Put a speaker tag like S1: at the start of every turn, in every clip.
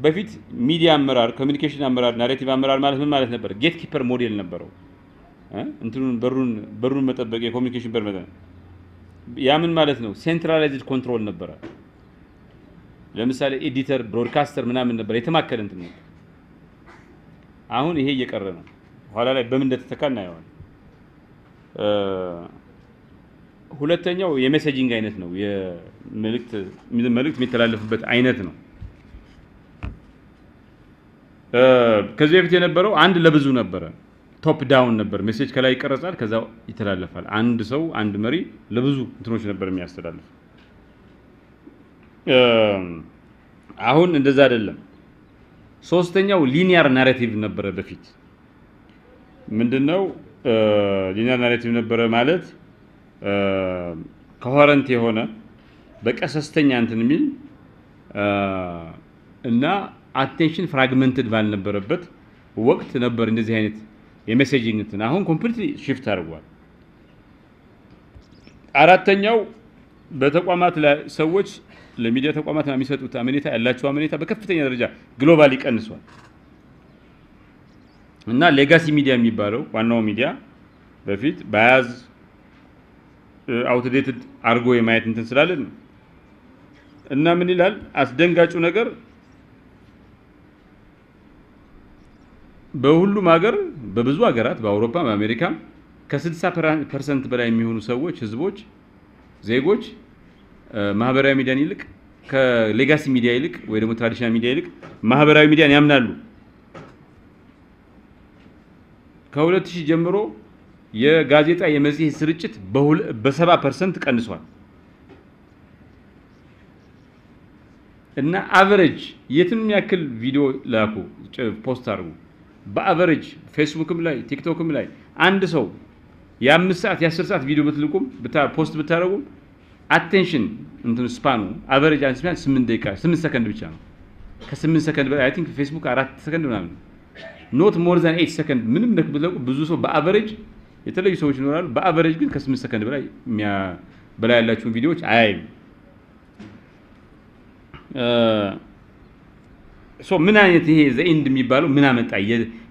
S1: በፊት ሚዲያ አመራር ኮሚኒኬሽን አመራር ናሬቲቭ አመራር ማለት ምን ማለት ነበር ጌት ኪፐር ሞዴል ነበረው እንትኑን በሩን መጠበቅ የኮሚኒኬሽን በር መጠን ያ ምን ማለት ነው ሴንትራላይዝድ ኮንትሮል ነበር ለምሳሌ ኤዲተር ብሮድካስተር ምናምን ነበር የተማከለ እንትን ነው አሁን ይሄ እየቀረ ነው ኋላ ላይ በምን እንደተተካና ያው ሁለተኛው የሜሴጂንግ አይነት ነው የመልእክት የሚተላለፍበት አይነት ነው ከዚህ በፊት የነበረው አንድ ለብዙ ነበር ቶፕ ዳውን ነበር ሜሴጅ ከላይ ይቀርጻል ከዛው ይተላለፋል አንድ ሰው አንድ መሪ ለብዙ እንትኖች ነበር የሚያስተላልፍ አሁን እንደዛ አይደለም ሶስተኛው ሊኒየር ናሬቲቭ ነበር በፊት ምንድነው ሊኒየር ናሬቲቭ ነበር ማለት ኮሄረንት የሆነ በቀሰስተኛ እንትን የሚል እና አቴንሽን ፍራግመንትድ ባልነበረበት ወቅት ነበር እንደዚህ አይነት የሜሴጂንግ እንትን አሁን ኮምፕሊትሊ shift አድርጓል አራተኛው በተቋማት ላይ ሰዎች ለሚዲያ ተቋማት የሚሰጡት አመኔታ ያላቸው አመኔታ በከፍተኛ ደረጃ ግሎባሊ ቀንሷል እና ሌጋሲ ሚዲያ የሚባለው ዋናው ሚዲያ በፊት ባያዝ አውትዴትድ አርጎ የማየት እንትን ስላለን እና ምን ይላል አስደንጋጩ ነገር በሁሉም ሀገር በብዙ ሀገራት በአውሮፓ በአሜሪካ ከ60% በላይ የሚሆኑ ሰዎች ህዝቦች ዜጎች ማህበራዊ ሚዲያን ይልቅ ከሌጋሲ ሚዲያ ይልቅ ወይ ደግሞ ትራዲሽናል ሚዲያ ይልቅ ማህበራዊ ሚዲያን ያምናሉ ከ2000 ጀምሮ የጋዜጣ የመጽሔት ስርጭት በ7% ቀንሷል እና አቨሬጅ የትም ያክል ቪዲዮ ላኩ ፖስት አድርጉ በአቨሬጅ ፌስቡክም ላይ ቲክቶክም ላይ አንድ ሰው የ5 ሰዓት የ10 ሰዓት ቪዲዮ ብትልቁም ፖስት ብታረጉም አቴንሽን እንትን ስፓኑ አቨሬጅ አንስማን 8 ደቂቃ 8 ሰከንድ ብቻ ነው ከ8 ሰከንድ በላይ አይ ቲንክ ፌስቡክ 4 ሰከንድ ምናምን ኖት ሞር ዛን 8 ሰከንድ ምንም ልክ ብትለቁ ብዙ ሰው በአቨሬጅ የተለዩ ሰዎች ይኖራሉ በአቨሬጅ ግን ከ8 ሰከንድ በላይ ያላችሁ ቪዲዮዎች አያይም ሶ ምን አይነት ይሄ ዘ ኤንድ የሚባለው ምን አመጣ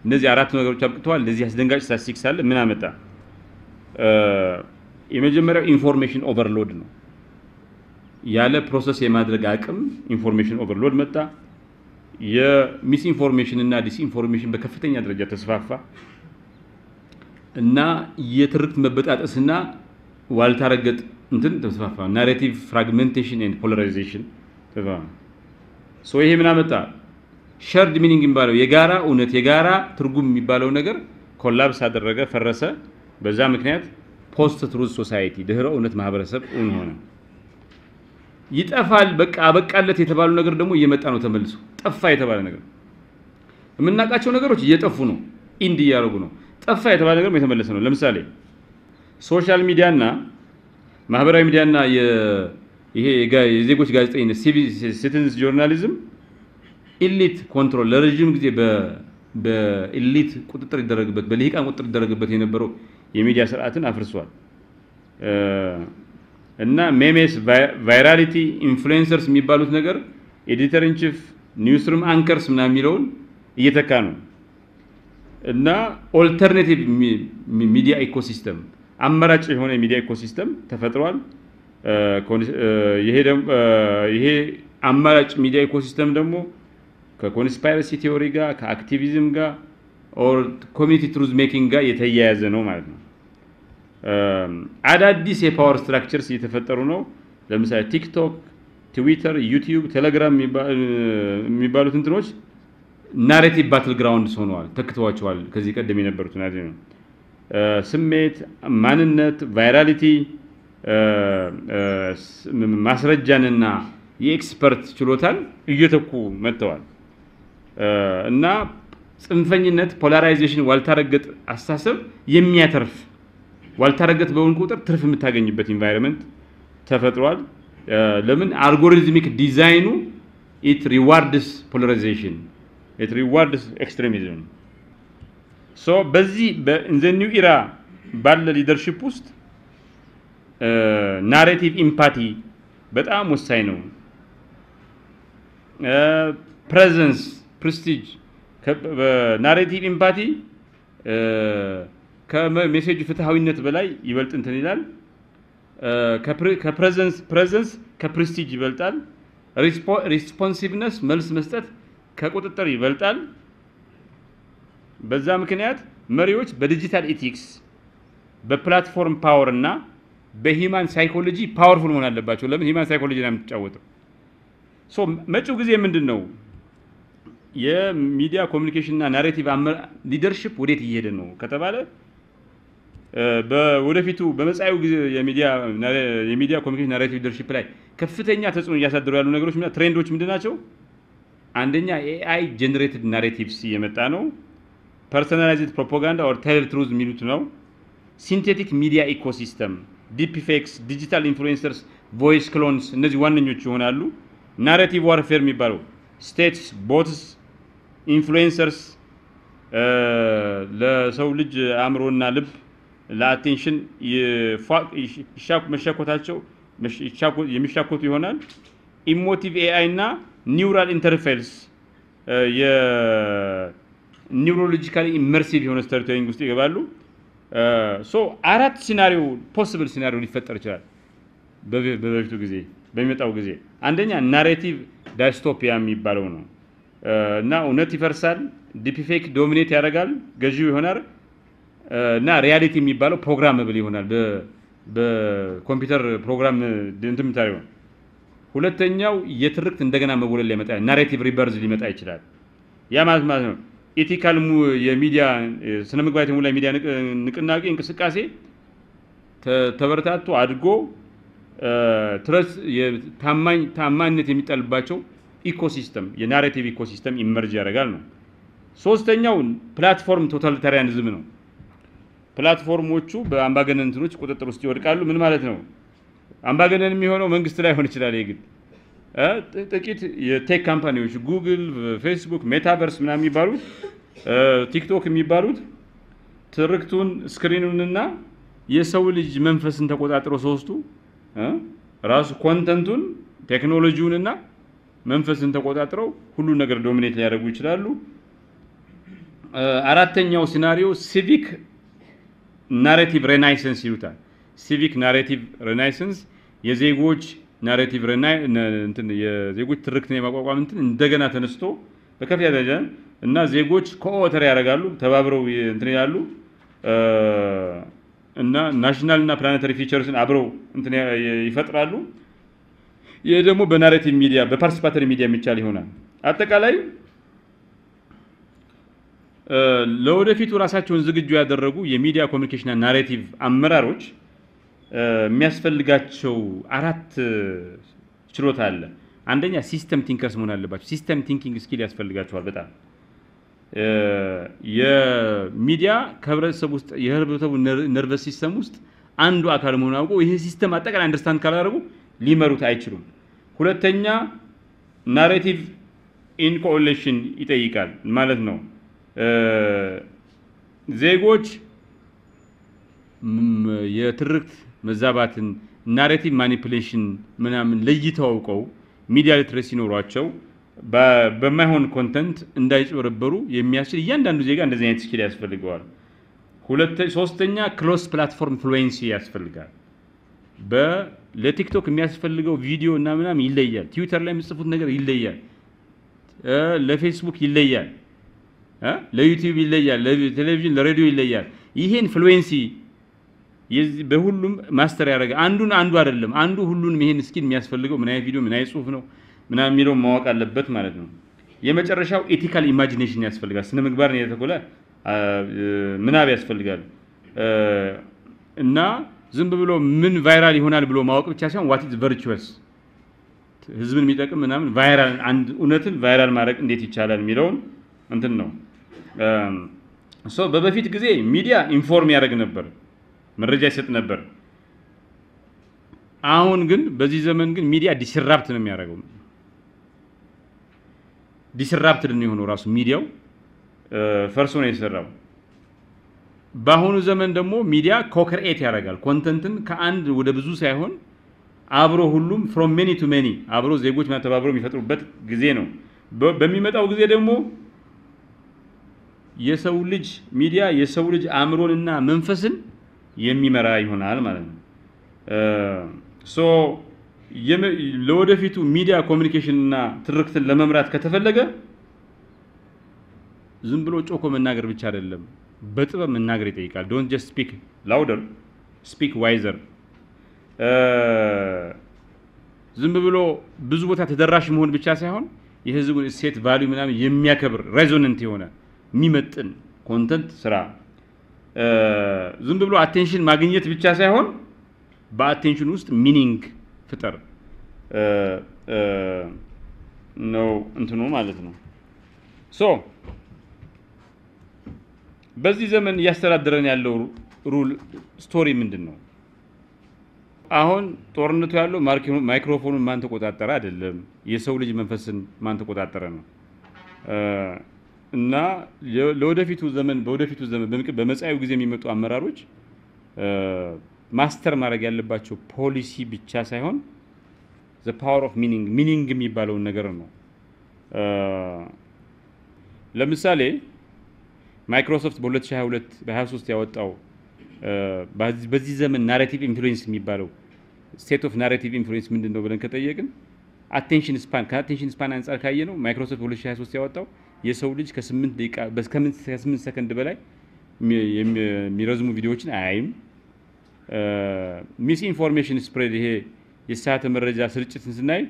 S1: እነዚህ አራት ነገሮች አብቅተዋል ለዚህ አስደንጋጭ ስታቲስቲክስ አለ ምን አመጣ የመጀመሪያው ኢንፎርሜሽን ኦቨርሎድ ነው ያለ ፕሮሰስ የማድረግ አቅም ኢንፎርሜሽን ኦቨርሎድ መጣ የሚስ ኢንፎርሜሽን እና ዲስ ኢንፎርሜሽን በከፍተኛ ደረጃ ተስፋፋ እና የትርክት መበጣጠስና ዋልታረገጥ እንትን ተስፋፋ ናሬቲቭ ፍራግሜንቴሽን ኤንድ ፖላራይዜሽን ተባለ ሶ ይሄ ምን አመጣ ሸርድ ሚኒንግ የሚባለው የጋራ እውነት የጋራ ትርጉም የሚባለው ነገር ኮላፕስ አደረገ ፈረሰ በዛ ምክንያት ፖስት ትሩዝ ሶሳይቲ ድህረ እውነት ማህበረሰብ ሆነ ይጠፋል በቃ አበቃለት የተባሉ ነገር ደግሞ እየመጣ ነው ተመልሶ ጠፋ የተባለ ነገር የምናቃቸው ነገሮች እየጠፉ ነው ኢንድ ያረጉ ነው ጠፋ የተባለ ነገር የተመለሰ ነው ለምሳሌ ሶሻል ሚዲያና ማህበራዊ ሚዲያና ይሄ የዜጎች ጋዜጠኝነት ሲቲዝንስ ጆርናሊዝም ኢሊት ኮንትሮል ለረጅም ጊዜ በኢሊት ቁጥጥር ይደረግበት በልሂቃን ቁጥጥር ይደረግበት የነበረው የሚዲያ ስርዓትን አፍርሷል እና ሜሜስ ቫይራሊቲ ኢንፍሉዌንሰርስ የሚባሉት ነገር ኤዲተር ኢን ቺፍ ኒውስሩም አንከርስ ምናምን የሚለውን እየተካ ነው እና ኦልተርኔቲቭ ሚዲያ ኢኮሲስተም አማራጭ የሆነ ሚዲያ ኢኮሲስተም ተፈጥሯል ይሄ አማራጭ ሚዲያ ኢኮሲስተም ደግሞ ከኮንስፓይረሲ ቲዮሪ ጋር ከአክቲቪዝም ጋር ኦር ኮሚኒቲ ትሩዝ ሜኪንግ ጋር የተያያዘ ነው ማለት ነው አዳዲስ የፓወር ስትራክቸርስ እየተፈጠሩ ነው ለምሳሌ ቲክቶክ ትዊተር ዩቲዩብ ቴሌግራም የሚባሉት እንትኖች ናሬቲቭ ባትል ግራውንድስ ሆነዋል ተክተዋቸዋል ከዚህ ቀደም የነበሩት ናቸው ስሜት ማንነት ቫይራሊቲ ማስረጃንና የኤክስፐርት ችሎታን እየተኩ መጥተዋል እና ጽንፈኝነት ፖላራይዜሽን ዋልታረገጥ አስተሳሰብ የሚያተርፍ ዋልታረገጥ በውን ቁጥር ትርፍ የምታገኝበት ኢንቫይሮንመንት ተፈጥሯል ለምን አልጎሪዝሚክ ዲዛይኑ it rewards polarization it rewards extremism so በዚህ in the new era ባለ ሊደርሺፕ ውስጥ ናሬቲቭ ኢምፓቲ በጣም ወሳኝ ነው ፕሬዘንስ ፕሬስቲጅ ናሬቲቭ ኢምፓቲ ከሜሴጅ ፍትሃዊነት በላይ ይበልጥ እንትን ይላል ከፕሬዘንስ ከፕሬስቲጅ ይበልጣል ሪስፖንሲቭነስ መልስ መስጠት ከቁጥጥር ይበልጣል በዛ ምክንያት መሪዎች በዲጂታል ኢቲክስ በፕላትፎርም ፓወር እና በሂማን ሳይኮሎጂ ፓወርፉል መሆን አለባቸው ለምን ሂማን ሳይኮሎጂ ነው የምትጫወተው ሶ መጪው ጊዜ ምንድነው የሚዲያ ኮሙኒኬሽን እና ናሬቲቭ ሊደርሺፕ ወዴት እየሄደ ነው ከተባለ በወደፊቱ በመጻኤው ጊዜ የሚዲያ ኮሙኒኬሽን ናሬቲቭ ሊደርሺፕ ላይ ከፍተኛ ተጽዕኖ እያሳደሩ ያሉ ነገሮች እና ትሬንዶች ምንድናቸው አንደኛ ኤአይ ጀነሬትድ ናሬቲቭስ እየመጣ ነው ፐርሰናላይዝድ ፕሮፓጋንዳ ኦር ቴል ትሩዝ የሚሉት ነው ሲንቴቲክ ሚዲያ ኢኮሲስተም ዲፕ ፌክስ ዲጂታል ኢንፍሉዌንሰርስ ቮይስ ክሎንስ እነዚህ ዋነኞች ይሆናሉ ናሬቲቭ ዋርፌር የሚባለው ስቴትስ ቦትስ ኢንፍሉዌንሰርስ ለሰው ልጅ አእምሮና ልብ ለአቴንሽን የሚሻኮቱ ይሆናል ኢሞቲቭ ኤአይ እና ኒውራል ኢንተርፌስ የኒውሮሎጂካሊ ኢመርሲቭ የሆነ ስቶሪቴሊንግ ውስጥ ይገባሉ ሶ አራት ሲናሪዮ ፖሲብል ሲናሪዮ ሊፈጠር ይችላል በበፊቱ ጊዜ በሚመጣው ጊዜ አንደኛ ናሬቲቭ ዳይስቶፒያ የሚባለው ነው እና እውነት ይፈርሳል ዲፕ ፌክ ዶሚኔት ያደርጋል ገዢው ይሆናል እና ሪያሊቲ የሚባለው ፕሮግራመብል ይሆናል በኮምፒውተር ፕሮግራም እንትን ታሪው ሁለተኛው የትርክት እንደገና መወለድ ሊመጣ ናሬቲቭ ሪበርዝ ሊመጣ ይችላል ያ ማለት ነው ኤቲካል የሚዲያ ስነ ምግባር የተሞላ ሚዲያ ንቅናቄ እንቅስቃሴ ተበረታቶ አድጎ ትረስ ታማኝነት የሚጣልባቸው ኢኮሲስተም የናሬቲቭ ኢኮሲስተም ኢመርጅ ያደርጋል ነው ሶስተኛው ፕላትፎርም ቶታሊታሪያኒዝም ነው ፕላትፎርሞቹ በአምባገነን እንትኖች ቁጥጥር ውስጥ ይወድቃሉ ምን ማለት ነው አምባገነን የሚሆነው መንግስት ላይ ሆነ ይችላል ይግድ ጥቂት የቴክ ካምፓኒዎች ጉግል ፌስቡክ ሜታቨርስ ምናምን የሚባሉት ቲክቶክ የሚባሉት ትርክቱን ስክሪኑንና የሰው ልጅ መንፈስን ተቆጣጥረው ሶስቱ ራሱ ኮንተንቱን ቴክኖሎጂውንና መንፈስን ተቆጣጥረው ሁሉ ነገር ዶሚኔት ሊያደርጉ ይችላሉ አራተኛው ሲናሪዮ ሲቪክ ናሬቲቭ ሬናይሰንስ ይሉታል ሲቪክ ናሬቲቭ ሬናይሰንስ የዜጎች ናሬቲቭ እንትን የዜጎች ትርክት ነው የማቋቋም እንትን እንደገና ተነስቶ በከፍተኛ ደረጃ እና ዜጎች ኮኦተር ያደርጋሉ ተባብረው እንትን ይላሉ እና ናሽናል እና ፕላኔታሪ ፊቸርስን አብረው እንትን ይፈጥራሉ ይሄ ደግሞ በናሬቲቭ ሚዲያ በፓርቲሲፓተሪ ሚዲያ የሚቻል ይሆናል አጠቃላይ ለወደፊቱ ራሳቸውን ዝግጁ ያደረጉ የሚዲያ ኮሙኒኬሽን እና ናሬቲቭ አመራሮች የሚያስፈልጋቸው አራት ችሎታ አለ አንደኛ ሲስተም ቲንከርስ መሆን አለባቸው ሲስተም ቲንኪንግ ስኪል ያስፈልጋቸዋል በጣም የሚዲያ ከህብረተሰቡ ውስጥ የህብረተሰቡ ነርቨስ ሲስተም ውስጥ አንዱ አካል መሆን አውቀው ይሄ ሲስተም አጠቃላይ አንደርስታንድ ካላደረጉ ሊመሩት አይችሉም ሁለተኛ ናሬቲቭ ኢን ኮኦሌሽን ይጠይቃል ማለት ነው ዜጎች የትርክት መዛባትን ናሬቲቭ ማኒፑሌሽን ምናምን ለይተው አውቀው ሚዲያ ሊትሬሲ ኖሯቸው በማይሆን ኮንተንት እንዳይጨበረበሩ የሚያስችል እያንዳንዱ ዜጋ እንደዚህ አይነት ስኪል ያስፈልገዋል ሶስተኛ ክሎስ ፕላትፎርም ፍሉዌንሲ ያስፈልጋል ለቲክቶክ የሚያስፈልገው ቪዲዮ እና ምናምን ይለያል ትዊተር ላይ የምጽፉት ነገር ይለያል ለፌስቡክ ይለያል ለዩቲዩብ ይለያል ለቴሌቪዥን ለሬዲዮ ይለያል ይሄን ፍሉዌንሲ በሁሉም ማስተር ያደረገ አንዱ አይደለም አንዱ ሁሉንም ይሄን ስኪል የሚያስፈልገው ምን አይነት ቪዲዮ ምን አይነት ጽሁፍ ነው ምናምን የሚለው ማወቅ አለበት ማለት ነው የመጨረሻው ኤቲካል ኢማጂኔሽን ያስፈልጋል ስነ ምግባር ነው የተቆለ ምናብ ያስፈልጋል እና ዝም ብሎ ምን ቫይራል ይሆናል ብሎ ማወቅ ብቻ ሳይሆን what is virtuous ህዝብን የሚጠቅም ምናምን ቫይራል አንድ እውነትን ቫይራል ማድረግ እንዴት ይቻላል የሚለውን እንትን ነው በበፊት ጊዜ ሚዲያ ኢንፎርም ያደርግ ነበር መረጃ ይሰጥ ነበር አሁን ግን በዚህ ዘመን ግን ሚዲያ ዲስራፕት ነው የሚያደርገው ዲስራፕትድ ነው የሆነው ራሱ ሚዲያው ፈርሶ ነው የሰራው በአሁኑ ዘመን ደግሞ ሚዲያ ኮክሬት ያደርጋል ኮንተንትን ከአንድ ወደ ብዙ ሳይሆን አብሮ ሁሉም from many to many አብሮ ዜጎች ተባብረው የሚፈጥሩበት ጊዜ ነው በሚመጣው ጊዜ ደግሞ የሰው ልጅ ሚዲያ የሰው ልጅ አእምሮንና መንፈስን የሚመራ ይሆናል ማለት ነው። ሶ ለወደፊቱ ሚዲያ ኮሚኒኬሽን እና ትርክትን ለመምራት ከተፈለገ ዝም ብሎ ጮኮ መናገር ብቻ አይደለም፣ በጥበብ መናገር ይጠይቃል። ዶንት ጀስት ስፒክ ላውደር ስፒክ ዋይዘር። ዝም ብሎ ብዙ ቦታ ተደራሽ መሆን ብቻ ሳይሆን የህዝቡን እሴት ቫልዩ ምናምን የሚያከብር ሬዞናንት የሆነ የሚመጥን ኮንተንት ስራ። ዝም ብሎ አቴንሽን ማግኘት ብቻ ሳይሆን በአቴንሽን ውስጥ ሚኒንግ ፍጠር ነው እንትኑ ማለት ነው። ሶ በዚህ ዘመን እያስተዳደረን ያለው ሩል ስቶሪ ምንድነው? አሁን ጦርነቱ ያለው ማይክሮፎኑን ማን ተቆጣጠረ አይደለም፣ የሰው ልጅ መንፈስን ማን ተቆጣጠረ ነው። እና ለወደፊቱ ዘመን በመጻኤው ጊዜ የሚመጡ አመራሮች ማስተር ማድረግ ያለባቸው ፖሊሲ ብቻ ሳይሆን the power of meaning የሚባለው ነገር ነው። ለምሳሌ ማይክሮሶፍት በ2022 በ23 ያወጣው በዚህ ዘመን ናሬቲቭ ኢንፍሉዌንስ የሚባለው ስቴት ኦፍ ናሬቲቭ ኢንፍሉዌንስ ምንድነው ብለን ከጠየቅን አቴንሽን ስፓን አንፃር ካየ ነው ማይክሮሶፍት በ2023 ያወጣው የሰው ልጅ ከ8 ደቂቃ ከ8 ሰከንድ በላይ የሚረዝሙ ቪዲዮዎችን አያይም። ሚስ ኢንፎርሜሽን ስፕሬድ ይሄ የሳተ መረጃ ስርጭትን ስናይ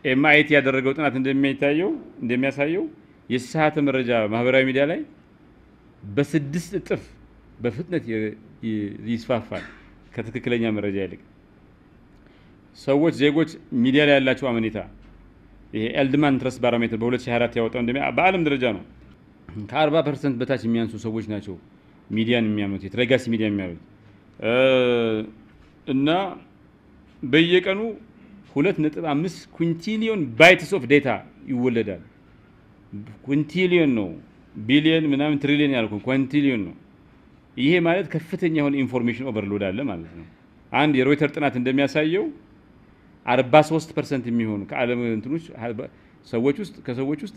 S1: ኤምአይቲ ያደረገው ጥናት እንደሚያሳየው የሳተ መረጃ ማህበራዊ ሚዲያ ላይ በ6 እጥፍ በፍጥነት ይስፋፋል ከትክክለኛ መረጃ ይልቅ። ዜጎች ሚዲያ ላይ ያላቸው አመኔታ ይሄ ኤልድማን ትረስት ባሮሜትር በ2024 ያወጣው በዓለም ደረጃ ነው። ከ40% በታች የሚያንሱ ሰዎች ናቸው ሚዲያን የሚያምኑት፣ የትሬጋሲ ሚዲያ የሚያምኑት። እና በየቀኑ 2.5 ኩንቲሊዮን ባይትስ ኦፍ ዴታ ይወለዳል። ኩንቲሊዮን ነው፣ ቢሊየን ምናምን ትሪሊየን ያልኩ ኩንቲሊዮን ነው። ይሄ ማለት ከፍተኛ የሆነ ኢንፎርሜሽን ኦቨርሎድ አለ ማለት ነው። አንድ የሮይተር ጥናት እንደሚያሳየው 43% የሚሆኑ ከዓለም እንትኖች ከሰዎች ውስጥ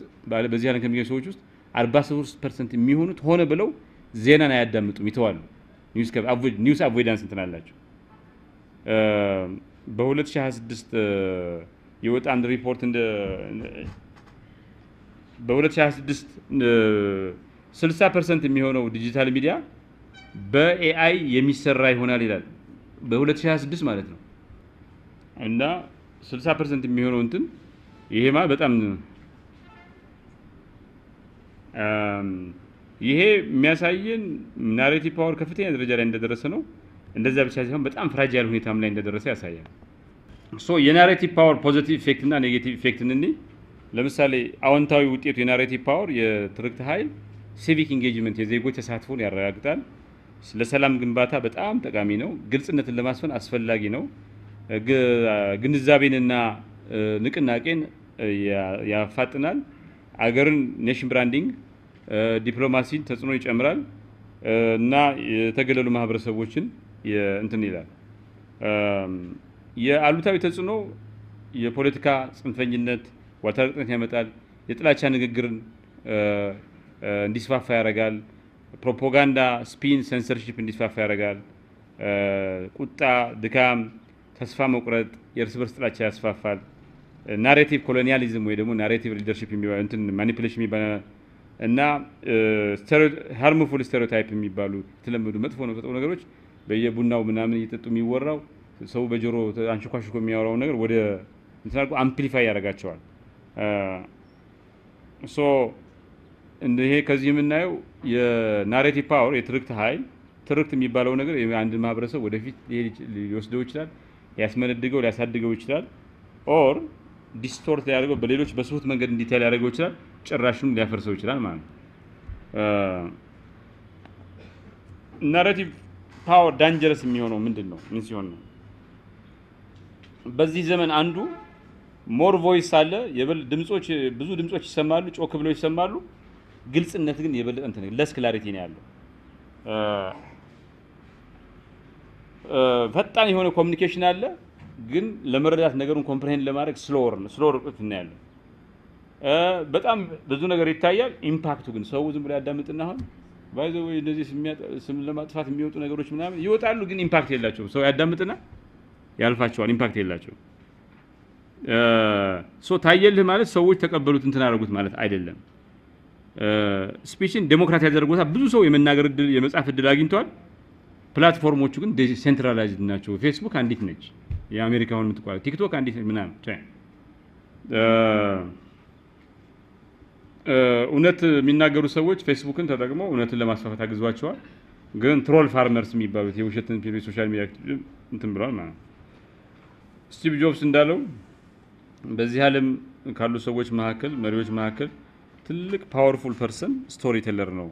S1: በዚህ ዓለም ከሚገኙ ሰዎች ውስጥ 43% የሚሆኑት ሆነ ብለው ዜናን አያዳምጡም፣ ይተዋሉ። ኒውስ አቮይዳንስ እንትናላቸው። በ2026 የወጣ አንድ ሪፖርት በ2026 60% የሚሆነው ዲጂታል ሚዲያ በኤአይ የሚሰራ ይሆናል ይላል። በ2026 ማለት ነው። እና 60% የሚሆነው እንትን ይሄማ በጣም ይሄ የሚያሳየን ናሬቲቭ ፓወር ከፍተኛ ደረጃ ላይ እንደደረሰ ነው። እንደዛ ብቻ ሳይሆን በጣም ፍራጃይል ሁኔታም ላይ እንደደረሰ ያሳያል። ሶ የናሬቲቭ ፓወር ፖዚቲቭ ኢፌክት እና ኔጌቲቭ ኢፌክት ለምሳሌ አዎንታዊ ውጤቱ የናሬቲቭ ፓወር የትርክት ኃይል ሲቪክ ኢንጌጅመንት የዜጎች ተሳትፎን ያረጋግጣል። ለሰላም ግንባታ በጣም ጠቃሚ ነው። ግልጽነትን ለማስፈን አስፈላጊ ነው። ግንዛቤንና ንቅናቄን ያፋጥናል። አገርን ኔሽን ብራንዲንግ ዲፕሎማሲን ተጽዕኖ ይጨምራል እና የተገለሉ ማህበረሰቦችን እንትን ይላል። የአሉታዊ ተጽዕኖ የፖለቲካ ጽንፈኝነት ዋታርጥነት ያመጣል። የጥላቻ ንግግርን እንዲስፋፋ ያደርጋል። ፕሮፓጋንዳ፣ ስፒን፣ ሴንሰርሺፕ እንዲስፋፋ ያደርጋል። ቁጣ፣ ድካም፣ ተስፋ መቁረጥ፣ የእርስ በርስ ጥላቻ ያስፋፋል። ናሬቲቭ ኮሎኒያሊዝም ወይ ደግሞ ናሬቲቭ ሊደርሺፕ የሚባለው እንትን ማኒፑሌሽን የሚባለው እና ሃርምፉል ስቴሪዮታይፕ የሚባሉ የተለመዱ መጥፎ ነገሮች በየቡናው ምናምን እየጠጡ የሚወራው ሰው በጆሮ አንሽኳሽኮ የሚያወራው ነገር ወደ እንትናቁ አምፕሊፋይ ያደርጋቸዋል። ሶ ይሄ ከዚህ የምናየው የናሬቲቭ ፓወር የትርክት ኃይል ትርክት የሚባለው ነገር አንድ ማህበረሰብ ወደፊት ሊወስደው ይችላል፣ ሊያስመነድገው ሊያሳድገው ይችላል። ኦር ዲስቶርት ሊያደርገው በሌሎች በስሁት መንገድ እንዲታይ ሊያደርገው ይችላል፣ ጭራሽም ሊያፈርሰው ይችላል ማለት ነው። ናሬቲቭ ፓወር ዳንጀረስ የሚሆነው ምንድነው? ምን ሲሆን ነው? በዚህ ዘመን አንዱ ሞር ቮይስ አለ፣ ድምጾች ብዙ ድምጾች ይሰማሉ፣ ጮክ ብለው ይሰማሉ። ግልጽነት ግን የበለጠ እንትን ለስ ክላሪቲ ነው ያለው። ፈጣን የሆነ ኮሚኒኬሽን አለ፣ ግን ለመረዳት ነገሩን ኮምፕሬሄንድ ለማድረግ ስሎወር ነው ያለው። በጣም ብዙ ነገር ይታያል ኢምፓክቱ ግን ሰው ዝም ብሎ ያዳምጥና አሁን ባይዘው እንደዚህ ስም ለማጥፋት የሚወጡ ነገሮች ምናምን ይወጣሉ ግን ኢምፓክት የላቸውም ሰው ያዳምጥና ያልፋቸዋል ኢምፓክት የላቸውም ሶ ታየልህ ማለት ሰዎች ተቀበሉት እንትን አደረጉት ማለት አይደለም ስፒችን ዴሞክራሲ ያደርጉታል ብዙ ሰው የመናገር እድል የመጻፍ እድል አግኝቷል ፕላትፎርሞቹ ግን ዲሴንትራላይዝድ ናቸው ፌስቡክ አንዲት ነች የአሜሪካውን የምትቋል ቲክቶክ አንዲት ምናምን እውነት የሚናገሩ ሰዎች ፌስቡክን ተጠቅመው እውነትን ለማስፋፋት አግዟቸዋል ግን ትሮል ፋርመርስ የሚባሉት የውሸትን ሶሻል ሚዲያ እንትን ብለዋል ማለት ስቲቭ ጆብስ እንዳለው በዚህ ዓለም ካሉ ሰዎች መካከል መሪዎች መካከል ትልቅ ፓወርፉል ፐርሰን ስቶሪ ቴለር ነው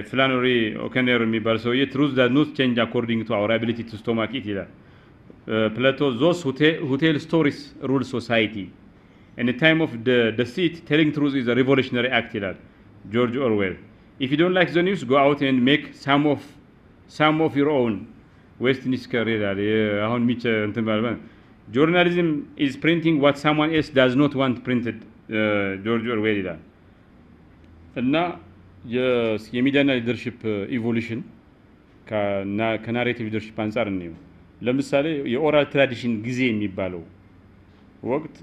S1: ፍላኖሪ ኦከነር የሚባል ሰውዬ truth does not change according to our ability to stomach it ይላል Plato those who tell stories rule society in the time of the deceit telling truth is a revolutionary act ይላል George Orwell if you don't like the news go out and make some of your own Westminster ይላል አሁን ሚቸ እንትን ባልባ journalism is printing what someone else does not want printed George Orwell ይላል እና የሚዲያና ሊደርሺፕ ኢቮሉሽን ከናሬቲቭ ሊደርሺፕ አንፃር ነው ለምሳሌ የኦራል ትራዲሽን ጊዜ የሚባለው ወቅት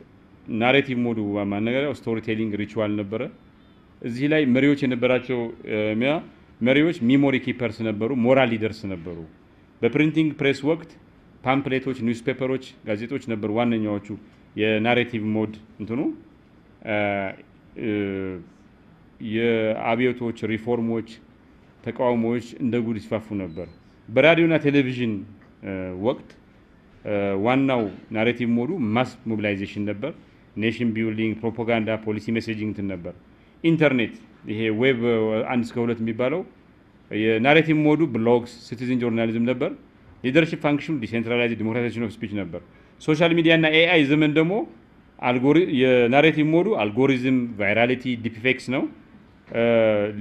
S1: ናሬቲቭ ሞዱ ማነገሪያው ስቶሪ ቴሊንግ ሪቹዋል ነበረ እዚህ ላይ መሪዎች የነበራቸው መሪዎች ሚሞሪ ኪፐርስ ነበሩ ሞራል ሊደርስ ነበሩ በፕሪንቲንግ ፕሬስ ወቅት ፓምፕሌቶች ኒውስፔፐሮች ጋዜጦች ነበሩ ዋነኛዎቹ የናሬቲቭ ሞድ እንትኑ የአብዮቶች ሪፎርሞች ተቃውሞዎች እንደ ጉድ ይስፋፉ ነበር በራዲዮና ቴሌቪዥን ወቅት ዋናው ናሬቲቭ ሞዱ ማስ ሞቢላይዜሽን ነበር ኔሽን ቢልዲንግ ፕሮፓጋንዳ ፖሊሲ ሜሴጂንግ ነበር ኢንተርኔት ይሄ ዌብ 1 እስከ 2 የሚባለው የናሬቲቭ ሞዱ ብሎግስ ሲቲዝን ጆርናሊዝም ነበር ሊደርሺፕ ፋንክሽኑ ዲሴንትራላይዝድ ዲሞክራታይዜሽን ኦፍ ስፒች ነበር ሶሻል ሚዲያ እና ኤአይ ዘመን ደግሞ የናሬቲቭ ሞዱ አልጎሪዝም ቫይራሊቲ ዲፕፌክስ ነው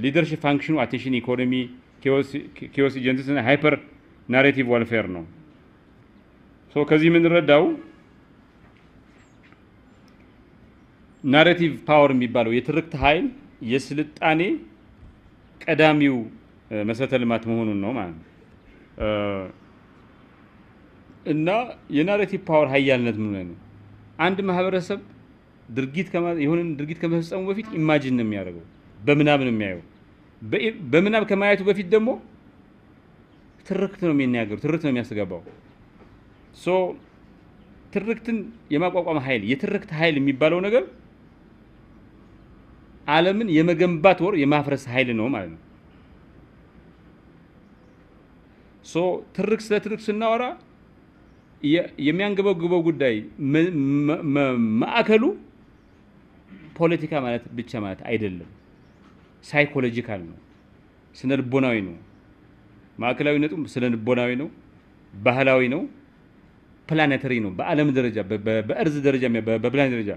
S1: ሊደርሺፕ ፋንክሽኑ አቴንሽን ኢኮኖሚ ኬኦስ ኤጀንትስ እና ሃይፐር ናሬቲቭ ዋልፌር ነው ሶ ከዚህ ምን ረዳው ናሬቲቭ ፓወር የሚባለው የትርክት ኃይል የስልጣኔ ቀዳሚው መሰረተ ልማት መሆኑን ነው ማለት እና የናሬቲቭ ፓወር ኃያልነት ምን ነው አንድ ማህበረሰብ የሆነን ድርጊት ከመፈጸሙ በፊት ኢማጂን ነው የሚያደርገው በምናብ ነው የሚያየው በምናብ ከማየቱ በፊት ደግሞ ትርክት ነው የሚናገረው ትርክት ነው የሚያስተጋባው ሶ ትርክትን የማቋቋም ኃይል የትርክት ኃይል የሚባለው ነገር ዓለምን የመገንባት ወር የማፍረስ ኃይል ነው ማለት ነው ሶ ስለ ትርክት ስናወራ የሚያንገበግበው ጉዳይ ማዕከሉ ፖለቲካ ማለት ብቻ ማለት አይደለም ሳይኮሎጂካል ነው ስነ ልቦናዊ ነው ማዕከላዊነቱ ስነ ልቦናዊ ነው ባህላዊ ነው ፕላኔታሪ ነው በአለም ደረጃ በእርዝ ደረጃ በፕላኔት ደረጃ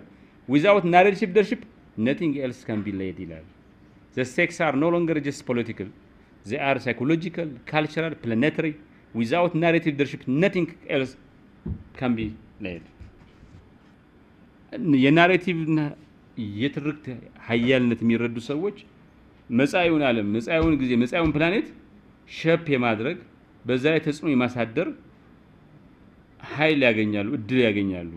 S1: without narrative leadership nothing else can be led ይላል the stakes are no longer just political they are psychological cultural planetary without narrative leadership nothing else can be led የናሬቲቭና የትርክት ኃያልነት የሚረዱ ሰዎች መጻኢውን ዓለም መጻኢውን ጊዜ መጻኢውን ፕላኔት ሸፕ የማድረግ በዛ ላይ ተጽዕኖ የማሳደር ኃይል ያገኛሉ እድል ያገኛሉ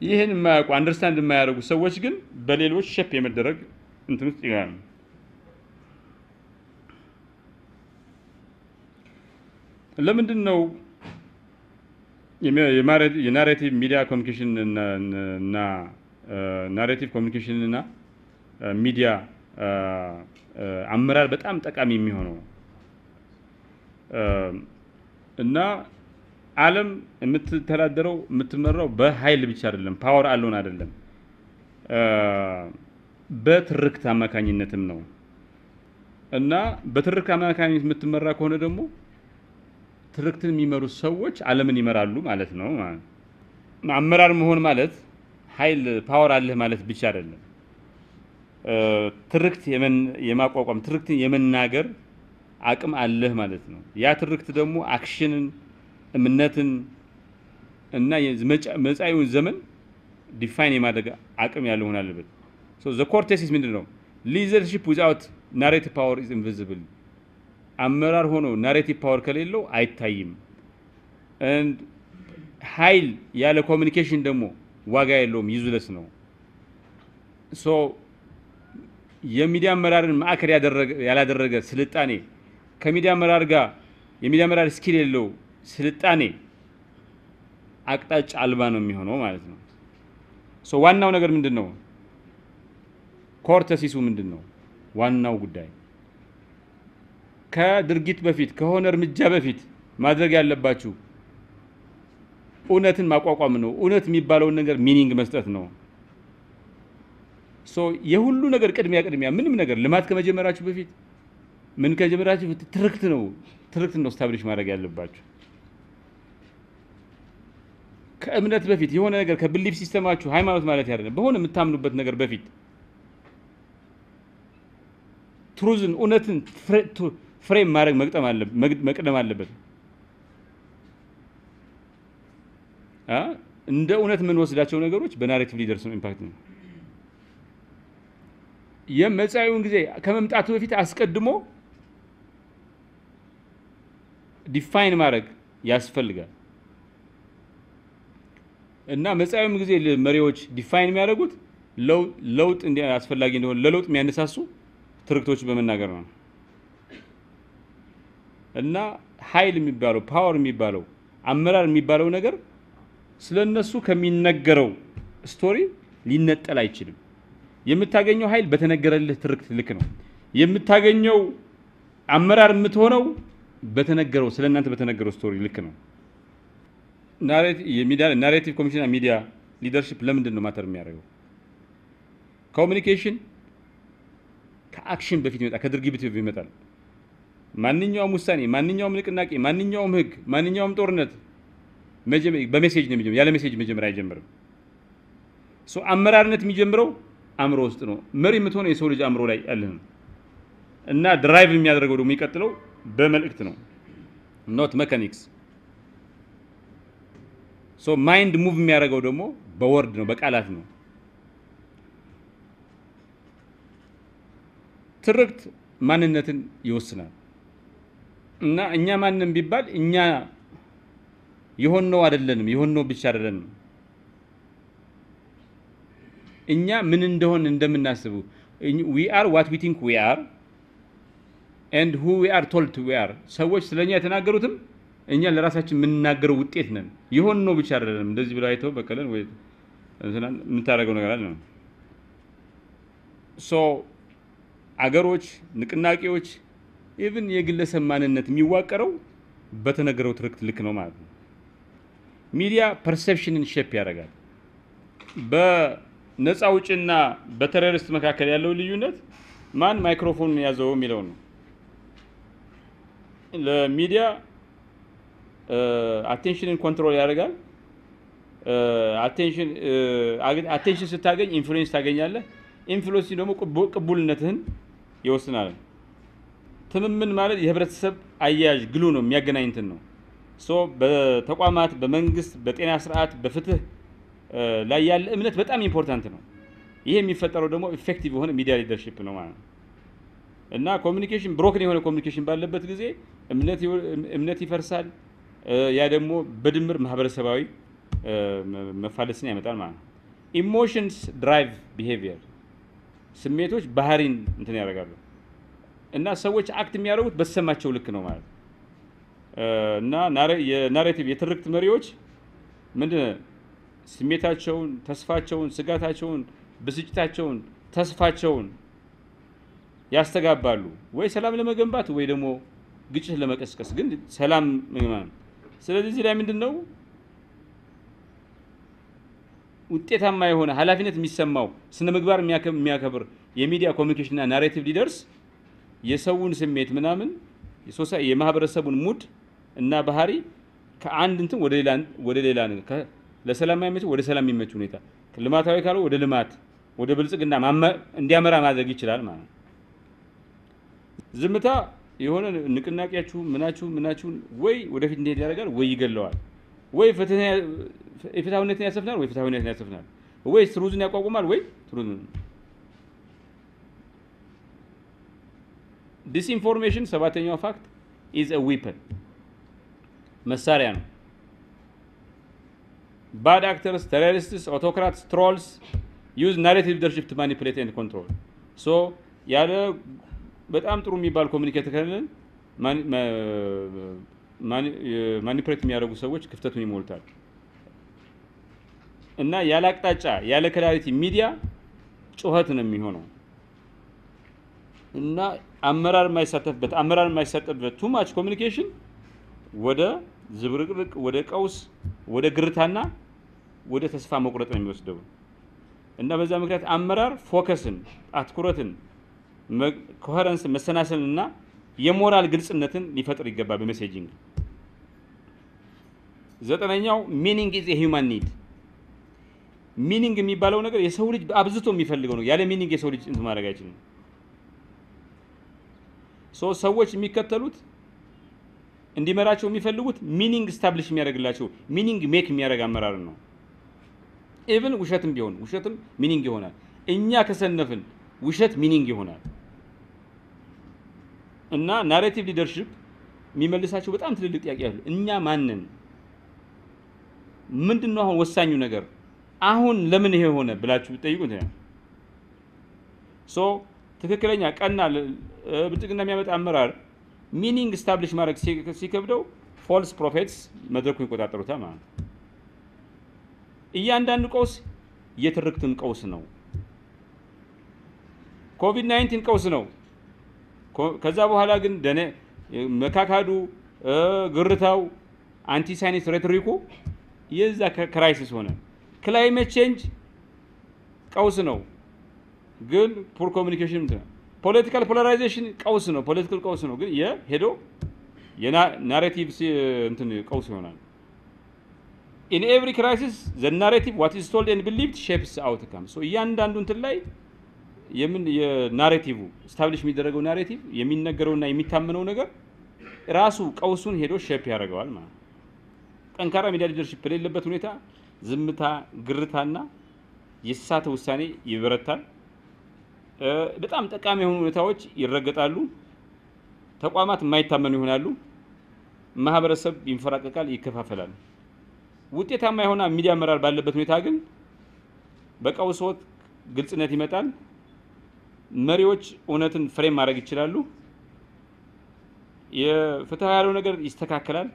S1: ይሄን ማያውቁ አንደርስታንድ የማያደርጉ ሰዎች ግን በሌሎች ሸፕ የመደረግ እንትን ውስጥ ይገባሉ ለምንድን ነው የናሬቲቭ ሚዲያ ኮሙኒኬሽን እና ናሬቲቭ ኮሙኒኬሽን እና ሚዲያ አመራር በጣም ጠቃሚ የሚሆነው እና ዓለም የምትተዳደረው የምትመራው በኃይል ብቻ አይደለም ፓወር አሎን አይደለም በትርክት አማካኝነትም ነው እና በትርክት አማካኝነት የምትመራ ከሆነ ደግሞ ትርክትን የሚመሩ ሰዎች ዓለምን ይመራሉ ማለት ነው አመራር መሆን ማለት ኃይል ፓወር አለህ ማለት ብቻ አይደለም ትርክት የማቋቋም ትርክትን የመናገር አቅም አለህ ማለት ነው ያ ትርክት ደግሞ አክሽንን እምነትን እና መጻኢውን ዘመን ዲፋይን የማድረግ አቅም ያለው ሆነ አለበት so the core thesis ምንድነው leadership without narrative power is invisible አመራር ሆኖ narrative power ከሌለው አይታይም and ኃይል ያለ ኮሙኒኬሽን ደግሞ ዋጋ የለውም useless ነው so የሚዲያ አመራርን ማዕከል ያላደረገ ስልጣኔ ከሚዲያ አመራር ጋር የሚዲያ አመራር ስኪል የለው ስልጣኔ አቅጣጫ አልባ ነው የሚሆነው ማለት ነው so ዋናው ነገር ምንድነው ኮርተሲሱ ምንድነው ዋናው ጉዳይ ከድርጊት በፊት ከሆነ እርምጃ በፊት ማድረግ ያለባችሁ ኡነትን ማቋቋም ነው ኡነት የሚባለው ነገር ሚኒንግ መስጠት ነው so የሁሉ ነገር ቅድሚያ ምንም ነገር ልማት ከመጀመራችሁ በፊት ምን ከጀመራችሁ ትርክት ነው ስታብሊሽ ማድረግ ያለባችሁ ከእምነት በፊት የሆነ ነገር ከብሊፍ ሲስተማችሁ ሃይማኖት ማለት ያደረገ በሆነ የምታምኑበት ነገር በፊት ትሩዝን ኡነትን ፍሬም ማድረግ መቅደም አለበት እንደ ኡነት ምን ወስዳቸው ነገሮች በናሬቲቭ ሊደርስ ነው ኢምፓክት ነው የመጻዩን ጊዜ ከመምጣቱ በፊት አስቀድሞ ዲፋይን ማድረግ ያስፈልጋል እና መጻዩም ጊዜ መሪዎች ዲፋይን የሚያደርጉት ለውጥ እንደ አስፈላጊ እንደሆነ ለለውጥ የሚያነሳሱ ትርክቶች በመናገር ነው እና ኃይል የሚባለው ፓወር የሚባለው አመራር የሚባለው ነገር ስለነሱ ከሚነገረው ስቶሪ ሊነጠል አይችልም የምታገኘው ኃይል በተነገረልህ ትርክት ልክ ነው የምታገኘው አመራር የምትሆነው በተነገረው ስለናንተ በተነገረው ስቶሪ ልክ ነው ናሬቲቭ ኮሚሽን ሚዲያ ሊደርሺፕ ለምንድን ነው ማተር የሚያደርገው ኮሙኒኬሽን ከአክሽን በፊት ይመጣል ከድርጊት በፊት ይመጣል ማንኛውም ውሳኔ ማንኛውም ንቅናቄ ማንኛውም ህግ ማንኛውም ጦርነት በሜሴጅ ነው የሚጀምረው ያለ ሜሴጅ መጀመሪያ አይጀምርም ሶ አመራርነት የሚጀምረው አምሮ ውስጥ ነው መሪ የምትሆነው የሰው ልጅ አምሮ ላይ ያለ ነው እና ድራይቭ የሚያደርገው ደግሞ የሚቀጥለው በመልእክት ነው ኖት ሜካኒክስ ሶ ማይንድ ሙቭ የሚያደርገው ደግሞ በወርድ ነው በቃላት ነው ትርክት ማንነትን ይወስናል እና እኛ ማንንም ቢባል እኛ ይሆነው አይደለንም ይሆነው ብቻ አይደለንም እኛ ምን እንደሆን እንደምናስቡ we are what we think we are and who we are told to we are ሰዎች ስለኛ የተናገሩትም እኛ ለራሳችን የምንናገረው ውጤት ነን ይሆነው ብቻ አይደለንም እንደዚህ ብለው አይተው በቀለን ወይ እንሰናን የምታረገው ነገር አለ so አገሮች ንቅናቄዎች even የግለሰብ ማንነት የሚዋቀረው በተነገረው ትርክት ልክ ነው ማለት ነው ሚዲያ ፐርሰፕሽንን ሼፕ ያደርጋል በነፃ ውጭና በተረሪስት መካከል ያለው ልዩነት ማን ማይክሮፎን ያዘው የሚለው ነው ለሚዲያ አቴንሽንን ኮንትሮል ያደርጋል አቴንሽን ስታገኝ ኢንፍሉዌንስ ታገኛለህ ኢንፍሉዌንስ ደግሞ ቅቡልነትህን ይወስናል ትምምን ማለት የህብረተሰብ አያያዥ ግሉ ነው የሚያገናኝትን ነው ሶ በተቋማት በመንግስት በጤና ስርዓት በፍትህ ላይ ያለ እምነት በጣም ኢምፖርታንት ነው ይሄ የሚፈጠረው ደግሞ ኢፌክቲቭ የሆነ ሚዲያ ሊደርሺፕ ነው ማለት እና ኮሙኒኬሽን ብሮክን የሆነ ኮሙኒኬሽን ባለበት ጊዜ እምነት ይፈርሳል ያ ደግሞ በድምር ማህበረሰባዊ መፋለስን ያመጣል ማለት ኢሞሽንስ ድራይቭ ቢሄቪየር ስሜቶች ባህሪን እንትን ያደርጋሉ እና ሰዎች አክት የሚያደርጉት በተሰማቸው ልክ ነው ማለት እና የናሬቲቭ የትርክት መሪዎች ምንድነው ስሜታቸውን ተስፋቸውን ስጋታቸውን ብስጭታቸውን ተስፋቸውን ያስተጋባሉ ወይ ሰላም ለመገንባት ወይ ደግሞ ግጭት ለመቀስቀስ ግን ሰላም ማለት ስለዚህ እዚህ ላይ ምንድነው ውጤታማ የሆነ ኃላፊነት የሚሰማው ስነ ምግባር የሚያከብር የሚዲያ ኮሙኒኬሽን እና ናሬቲቭ ሊደርስ የሰውን ስሜት ምናምን የማህበረሰቡን ሙድ እና ባህሪ ከአንድ እንትን ወደ ሌላ ለሰላም የሚመች ወደ ሰላም የሚመች ሁኔታ ልማታዊ ካለው ወደ ልማት ወደ ብልጽግና እንዲያመራ ማድረግ ይችላል ማለት ዝምታ የሆነ ንቅናቄያችሁ ምናችሁ ወይ ወደፊት እንዲሄድ ያደርጋል ወይ ይገለዋል ወይ ፍትሃዊነትን ያሰፍናል ወይ ፍትሃዊነትን ያሰፍናል ወይስ ትሩዝን ያቋቁማል ወይ ትሩዝን disinformation ሰባተኛው ፋክት is a weapon መሳሪያ ነው bad actors terrorists autocrats trolls use narrative leadership to manipulate and control so ያለ በጣም ጥሩ የሚባል ኮሙኒኬት ከለን ማኒፕሌት የሚያደርጉ ሰዎች ክፍተቱን ይሞልታል እና ያለ አቅጣጫ ያለ ክላሪቲ ሚዲያ ጩኸት ነው የሚሆነው እና አመራር የማይሳተፍበት too much communication ወደ ዝብርቅርቅ ወደ ቀውስ ወደ ግርታና ወደ ተስፋ መቁረጥ ነው የሚወስደው እና በዛ ምክንያት አመራር ፎከስን አትኩረትን ኮሄረንስ መሰናሰልና የሞራል ግልጽነትን ሊፈጥር ይገባል በሜሴጂንግ ዘጠነኛው meaning is a human need meaning የሚባለው ነገር የሰው ልጅ አብዝቶ የሚፈልገው ነው ያለ meaning የሰው ልጅ እንት ማድረግ አይችልም ሰዎች የሚከተሉት እንዲመራቸው የሚፈልጉት meaning establish የሚያደርግላቸው meaning make የሚያደርግ አመራር ነው even ውሸትም ቢሆን ውሸትም meaning ይሆናል እኛ ከሰነፍን ውሸት meaning ይሆናል እና narrative leadership የሚመልሳቸው በጣም ትልልቅ ጥያቄ አሉ እኛ ማንን ምንድነው አሁን ወሳኙ ነገር አሁን ለምን ይሄ ሆነ ብላችሁ ብትጠይቁት ትክክለኛ ቀና ብልጽግና የሚያመጣ አመራር meaning establish ማድረግ ሲከብደው false prophets መድረኩን ይቆጣጠሩታል ማለት እያንዳንዱ ቀውስ የትርክትም ቀውስ ነው ኮቪድ-19 ቀውስ ነው ከዛ በኋላ ግን መካካዱ ግርታው አንቲ ሳይንስ ሬቶሪኩ የዛ ክራይሲስ ሆነ ክላይሜት ቼንጅ ቀውስ ነው ግን ፖር ኮሙኒኬሽን ፖለቲካል ፖላራይዜሽን ቀውስ ነው ፖለቲካል ቀውስ ነው ግን የሄዶ የናሬቲቭ እንትን ቀውስ ይሆናል in every crisis the narrative what is told and believed shapes outcome so እያንዳንዱ እንትን ላይ የናሬቲቭ ስታብሊሽ የሚደረገው ናሬቲቭ የሚነገረውና የሚታመነው ነገር ራሱ ቀውሱን ሄዶ ሼፕ ያደርገዋል ማለት ጠንካራ ሚዲያ ሊደርሺፕ በሌለበት ሁኔታ ዝምታ ግርታና የሳተ ውሳኔ ይበረታል በጣም ጠቃሚ የሆኑ ሁኔታዎች ይረገጣሉ ተቋማት የማይታመኑ ይሆናሉ ማህበረሰብ ይንፈራቀቃል ይከፋፈላል ውጤታማ የሆነ ሚዲያ አመራር ባለበት ሁኔታ ግን በቀውስ ወቅት ግልጽነት ይመጣል መሪዎች እውነትን ፍሬም ማድረግ ይችላሉ የፍትሃ ያለው ነገር ይስተካከላል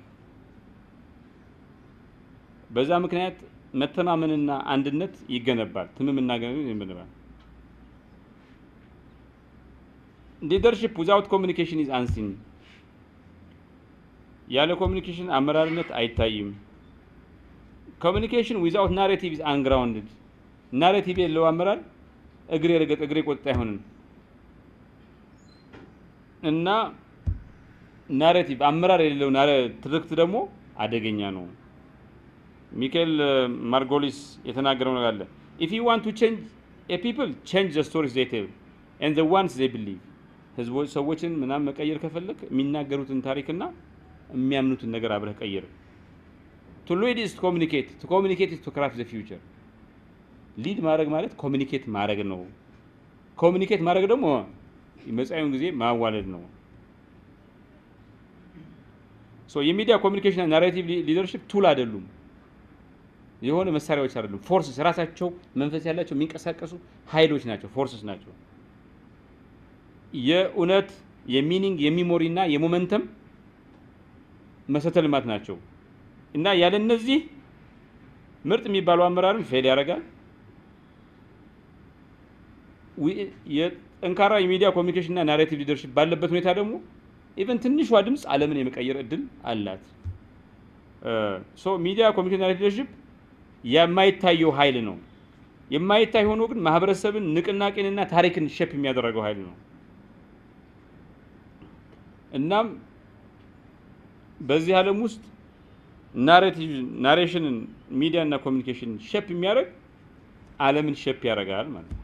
S1: በዛ ምክንያት መተማመንና አንድነት ይገነባል ትምምና ገነባል leadership without communication is unseen ያለ ኮሙኒኬሽን አመራርነት አይታይም communication without narrative is ungrounded narrative የለው አመራር እግሬ ረገጥ እግሬ ቆጣ አይሆንም እና narrative አመራር የሌለው ትርክት ደግሞ አደገኛ ነው ሚካኤል ማርጎሊስ የተናገረው ነገር አለ if you want to change a people change the stories they tell and the ones they believe ህዝቦች ሰዎችን ምናም መቀየር ከፈለክ የሚናገሩትን ታሪክና የሚያምኑትን ነገር አብረህ ቀይር to lead is to communicate is to craft the future ሊድ ማድረግ ማለት ኮሙኒኬት ማድረግ ነው ኮሙኒኬት ማድረግ ደግሞ የመጻዩን ጊዜ ማዋለድ ነው የሚዲያ ኮሙኒኬሽን እና ናሬቲቭ ሊደርሺፕ ቱል አይደሉም የሆነ መሳሪያዎች አይደሉም ፎርስስ ራሳቸው መንፈስ ያላቸው የሚንቀሳቀሱ ኃይሎች ናቸው ፎርስስ ናቸው የኡነት የሚኒንግ የሚሞሪና የሞመንተም መሰረተ ልማት ናቸው እና ያለ እነዚህ ምርጥ የሚባለው አመራርን ፌል ያደርጋል የጠንካራ የሚዲያ ኮሙኒኬሽን እና ናሬቲቭ ሊደርሺፕ ባለበት ሁኔታ ደግሞ ኢቨን ትንሿ ድምጽ ዓለምን የመቀየር እድል አላት ሚዲያ ኮሙኒኬሽን እና ሊደርሺፕ የማይታየው ኃይል ነው የማይታይ ሆኖ ግን ማህበረሰብን ንቅናቄንና ታሪክን ሼፕ የሚያደርገው ኃይል ነው እናም በዚህ ዓለም ውስጥ ናሬሽንን ሚዲያ እና ኮሙኒኬሽን ሼፕ የሚያደርግ ዓለምን ሼፕ ያደርጋል ማለት